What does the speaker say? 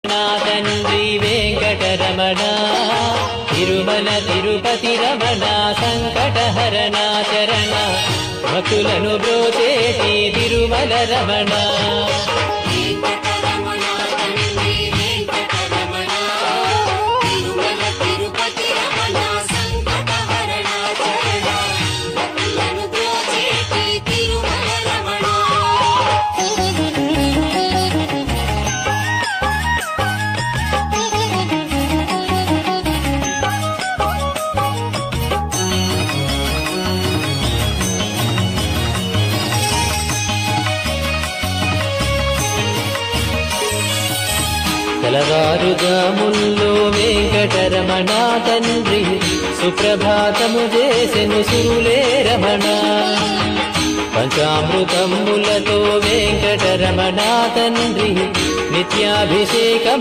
నా తండ్రి వెంకటరమణ తిరుమల తిరుపతి రమణ సంకటహరణ చరణ భక్తులను బ్రోచేటి తిరుమల రమణ తెలవారుజాముల్లో వెంకటరమణ తండ్రి సుప్రభాతము చేసెను సురులే రమణ పంచామృతములతో వెంకటరమణ తండ్రి నిత్యాభిషేకం